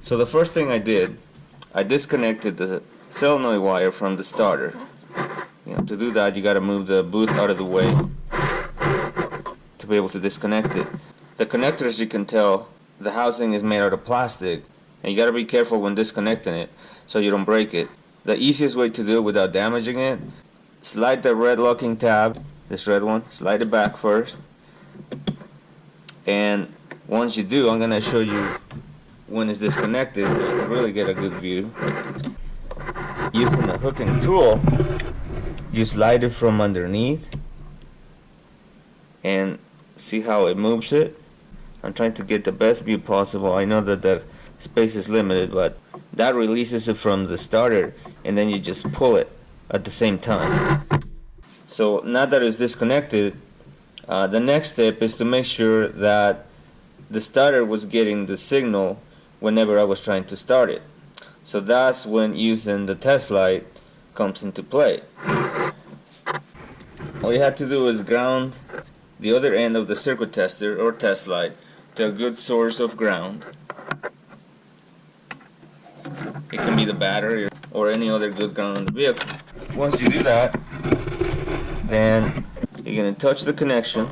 So the first thing I did, I disconnected the solenoid wire from the starter. To do that, you got to move the boot out of the way to be able to disconnect it. The connector, as you can tell, the housing is made out of plastic, and you got to be careful when disconnecting it so you don't break it. The easiest way to do it without damaging it, slide the red locking tab, this red one, slide it back first, and once you do, I'm going to show you when it's disconnected so you can really get a good view. Using the hooking tool, you slide it from underneath and see how it moves it. I'm trying to get the best view possible. I know that the space is limited, but that releases it from the starter, and then you just pull it at the same time. So now that it's disconnected, the next step is to make sure that the starter was getting the signal whenever I was trying to start it. So that's when using the test light comes into play. All you have to do is ground the other end of the circuit tester or test light to a good source of ground. It can be the battery or any other good ground on the vehicle. Once you do that, then you're going to touch the connection,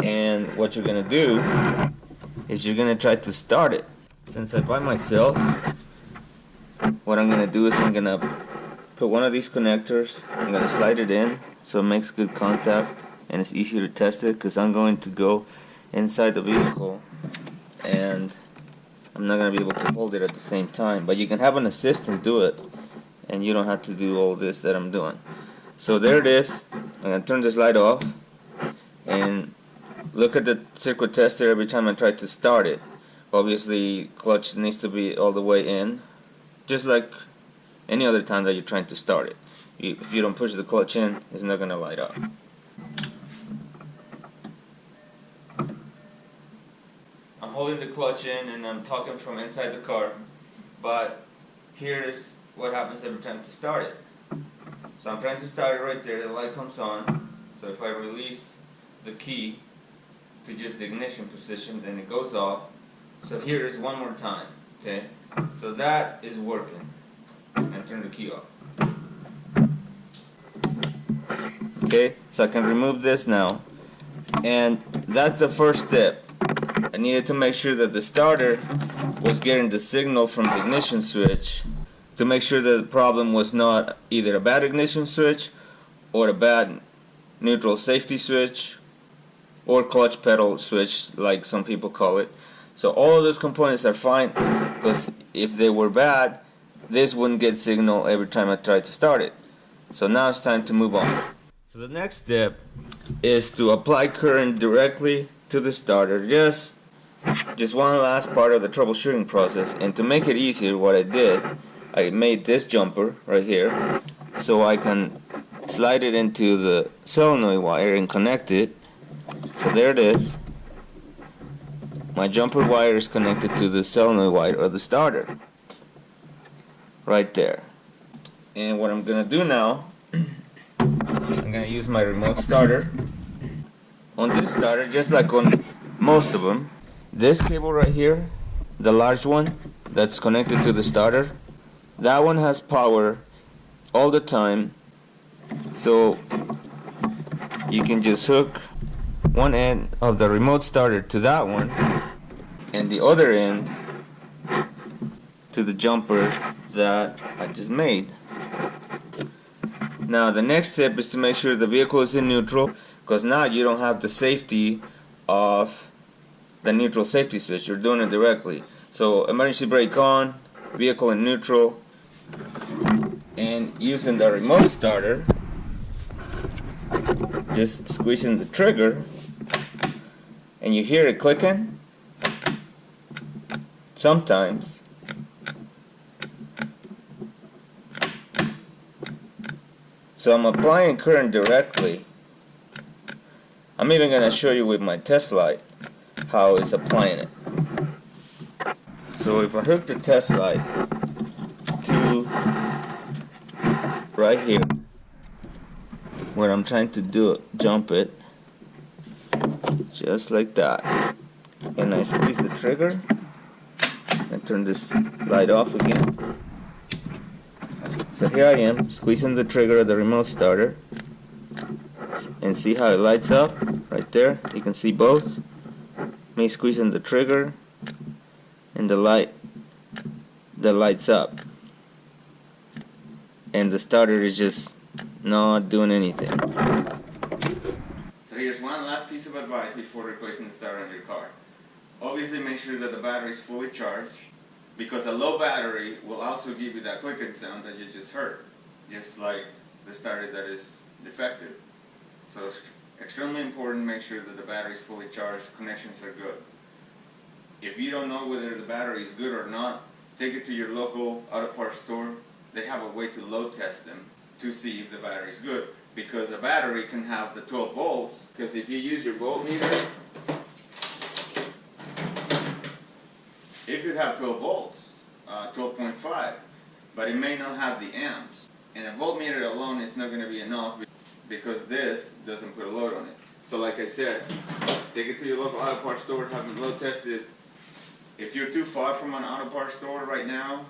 and what you're going to do is you're going to try to start it. Since I'm by myself, what I'm going to do is I'm going to put one of these connectors, I'm going to slide it in so it makes good contact and it's easy to test it, because I'm going to go inside the vehicle and I'm not going to be able to hold it at the same time. But you can have an assistant do it and you don't have to do all this that I'm doing. So there it is. I'm going to turn this light off and look at the circuit tester every time I try to start it. Obviously, clutch needs to be all the way in, just like any other time that you're trying to start it. If you don't push the clutch in, it's not going to light up. I'm holding the clutch in and I'm talking from inside the car, but here's what happens every time to start it. So I'm trying to start it right there, the light comes on, so if I release the key to just the ignition position, then it goes off. So here is one more time, okay? So that is working. And turn the key off. Okay, so I can remove this now. And that's the first step. I needed to make sure that the starter was getting the signal from the ignition switch to make sure that the problem was not either a bad ignition switch or a bad neutral safety switch or clutch pedal switch, like some people call it. So all of those components are fine, because if they were bad, this wouldn't get signal every time I tried to start it. So now it's time to move on. So the next step is to apply current directly to the starter. Just one last part of the troubleshooting process. And to make it easier, what I did, I made this jumper right here so I can slide it into the solenoid wire and connect it. So there it is. My jumper wire is connected to the solenoid wire of the starter. Right there. And what I'm going to do now, I'm going to use my remote starter. On this starter, just like on most of them, this cable right here, the large one that's connected to the starter, that one has power all the time. So you can just hook one end of the remote starter to that one and the other end to the jumper that I just made. Now the next step is to make sure the vehicle is in neutral, because now you don't have the safety of the neutral safety switch. You're doing it directly. So emergency brake on, vehicle in neutral, and using the remote starter, just squeezing the trigger, and you hear it clicking sometimes. So I'm applying current directly. I'm even going to show you with my test light how it's applying it. So if I hook the test light to right here where I'm trying to do it, jump it, just like that, and I squeeze the trigger, turn this light off again. So here I am, squeezing the trigger of the remote starter, and see how it lights up right there. You can see both me squeezing the trigger and the light that lights up, and the starter is just not doing anything. So here's one last piece of advice before replacing the starter on your car. Obviously make sure that the battery is fully charged, because a low battery will also give you that clicking sound that you just heard, just like the starter that is defective. So it's extremely important to make sure that the battery is fully charged, connections are good. If you don't know whether the battery is good or not, take it to your local auto parts store. They have a way to load test them to see if the battery is good, because a battery can have the 12 volts, because if you use your voltmeter, it could have 12 volts, 12.5, but it may not have the amps. And a voltmeter alone is not going to be enough, because this doesn't put a load on it. So like I said, take it to your local auto parts store, have them load tested. If you're too far from an auto parts store right now,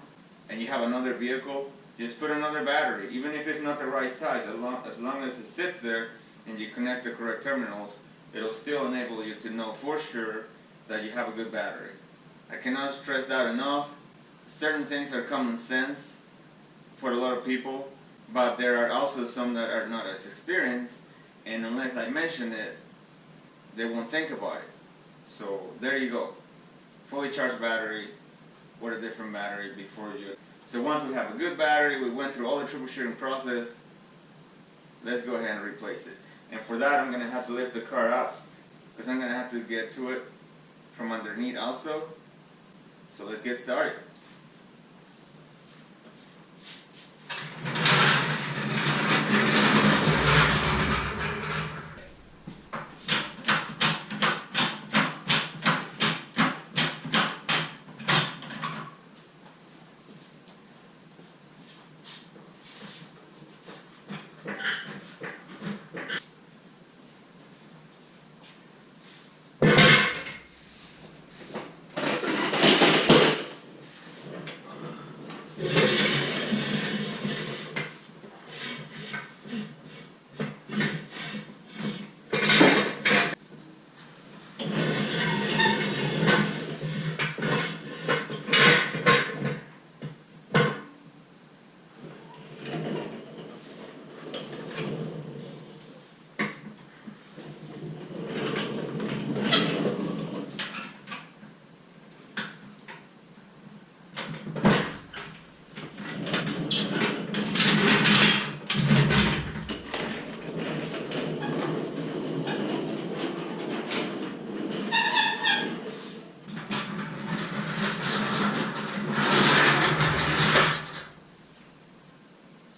and you have another vehicle, just put another battery, even if it's not the right size. As long as it sits there and you connect the correct terminals, it'll still enable you to know for sure that you have a good battery. I cannot stress that enough. Certain things are common sense for a lot of people, but there are also some that are not as experienced, and unless I mention it, they won't think about it. So there you go. Fully charged battery or a different battery before you. So once we have a good battery, we went through all the troubleshooting process, let's go ahead and replace it. And for that, I'm going to have to lift the car up, because I'm going to have to get to it from underneath also. So let's get started.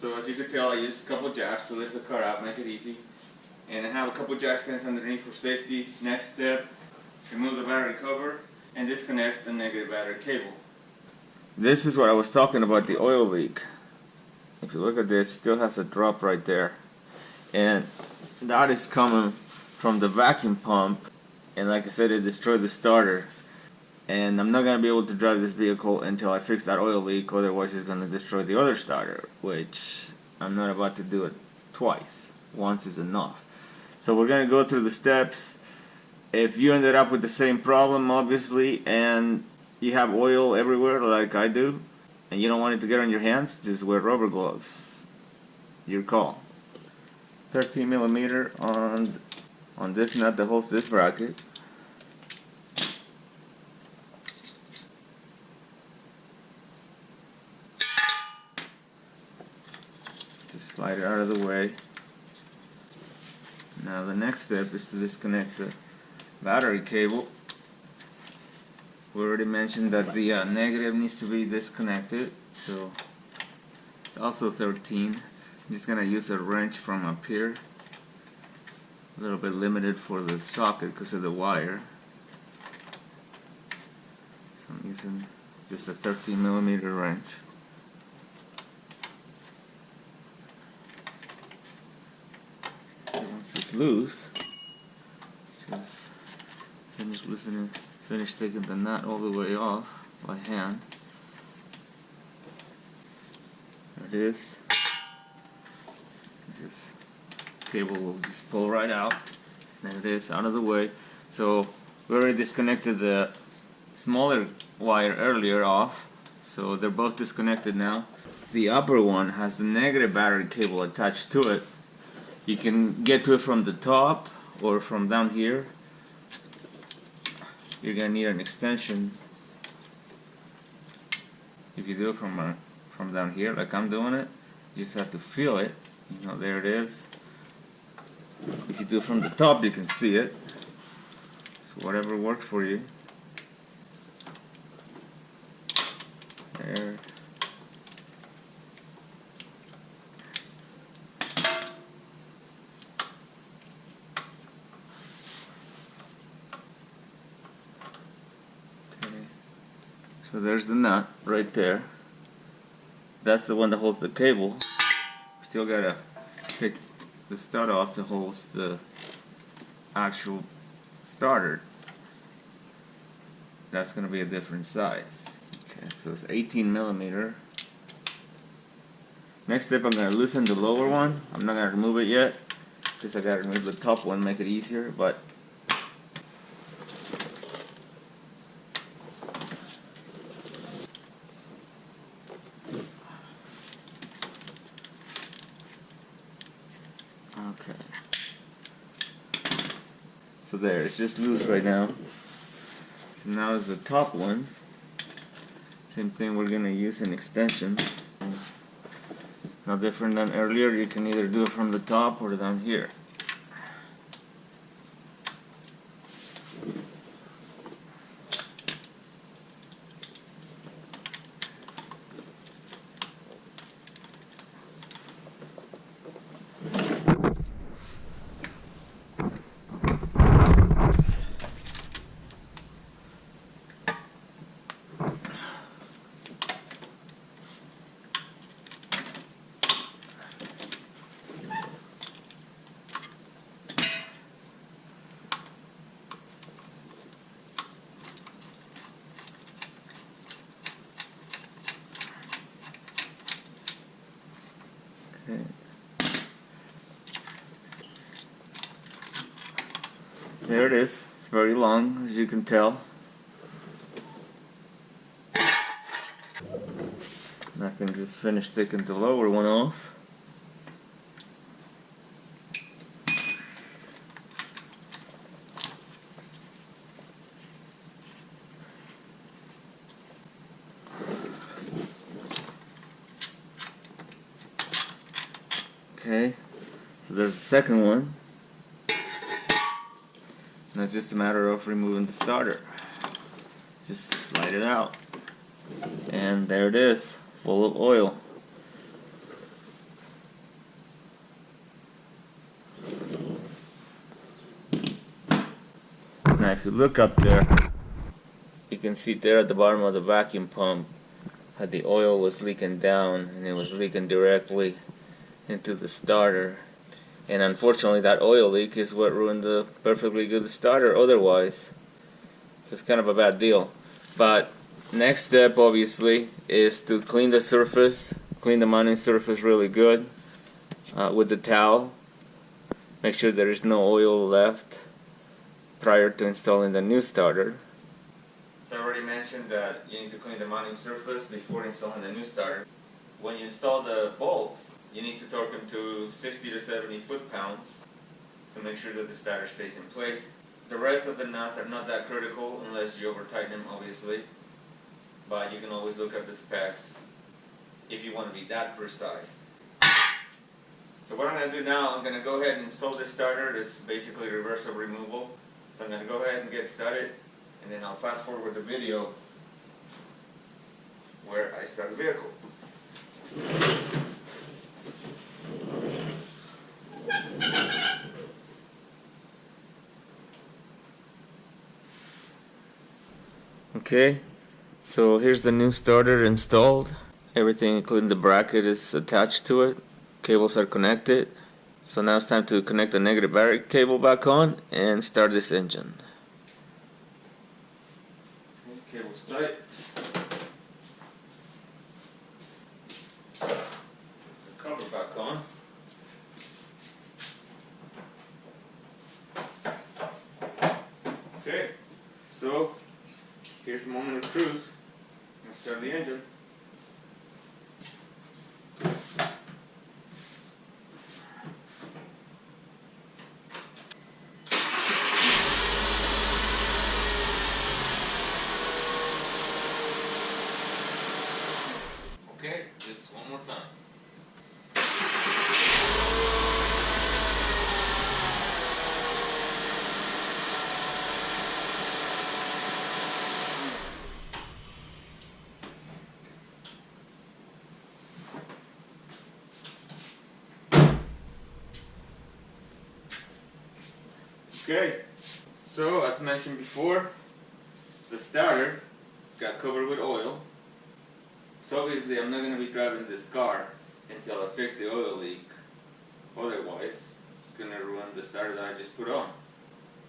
So as you can tell, I used a couple jacks to lift the car out, make it easy. And I have a couple jack stands underneath for safety. Next step, remove the battery cover and disconnect the negative battery cable. This is what I was talking about, the oil leak. If you look at this, it still has a drop right there. And that is coming from the vacuum pump. And like I said, it destroyed the starter. And I'm not going to be able to drive this vehicle until I fix that oil leak, otherwise it's going to destroy the other starter, which I'm not about to do it twice. Once is enough. So we're going to go through the steps. If you ended up with the same problem, obviously, and you have oil everywhere like I do, and you don't want it to get on your hands, just wear rubber gloves. Your call. 13mm on this nut that holds this bracket. Just slide it out of the way. Now the next step is to disconnect the battery cable. We already mentioned that the negative needs to be disconnected, so it's also 13. I'm just going to use a wrench from up here. A little bit limited for the socket because of the wire. So I'm using just a 13mm wrench. Once it's loose, just finish taking the nut all the way off. by hand. There it is. This cable will just pull right out. There it is, out of the way. So we already disconnected the smaller wire earlier off, so they're both disconnected now. The upper one has the negative battery cable attached to it. You can get to it from the top or from down here. You're gonna need an extension. If you do it from down here, like I'm doing it, you just have to feel it. You know, there it is. If you do it from the top, you can see it. So whatever works for you. There. Okay. So there's the nut right there. That's the one that holds the cable. Still gotta take the stud off to hold the actual starter. That's gonna be a different size. Okay, so it's 18 millimeter. Next step, I'm gonna loosen the lower one. I'm not gonna remove it yet because I gotta remove the top one, make it easier. But okay. So there, it's just loose right now. So now is the top one. Same thing, we're gonna use an extension. No different than earlier, you can either do it from the top or down here. Okay. There it is. It's very long, as you can tell. I can just finish taking the lower one off. Okay, so there's the second one. And it's just a matter of removing the starter. Just slide it out. And there it is, full of oil. Now if you look up there, you can see there at the bottom of the vacuum pump how the oil was leaking down, and it was leaking directly into the starter. And unfortunately that oil leak is what ruined the perfectly good starter otherwise. So it's kind of a bad deal. But next step obviously is to clean the surface, clean the mounting surface really good with the towel. Make sure there is no oil left prior to installing the new starter. So I already mentioned that you need to clean the mounting surface before installing the new starter. When you install the bolts, you need to torque them to 60 to 70 foot-pounds to make sure that the starter stays in place. The rest of the nuts are not that critical unless you over-tighten them, obviously. But you can always look at the specs if you want to be that precise. So what I'm going to do now, I'm going to go ahead and install this starter. It's basically reversible removal. So I'm going to go ahead and get started, and then I'll fast forward the video where I start the vehicle. Okay, so here's the new starter installed. Everything including the bracket is attached to it. Cables are connected. So now it's time to connect the negative battery cable back on and start this engine. Okay, cable's tight. here's the moment of truth. Let's start the engine. Okay, just one more time. Okay, so as mentioned before, the starter got covered with oil. So obviously I'm not going to be driving this car until I fix the oil leak. Otherwise, it's going to ruin the starter that I just put on.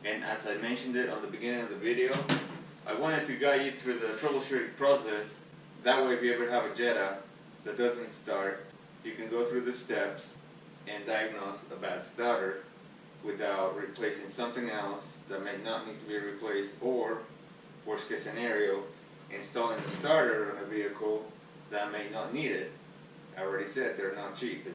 And as I mentioned it on the beginning of the video, I wanted to guide you through the troubleshooting process. That way if you ever have a Jetta that doesn't start, you can go through the steps and diagnose a bad starter without replacing something else that may not need to be replaced, or worst case scenario, installing the starter on a vehicle that may not need it. I already said they're not cheap.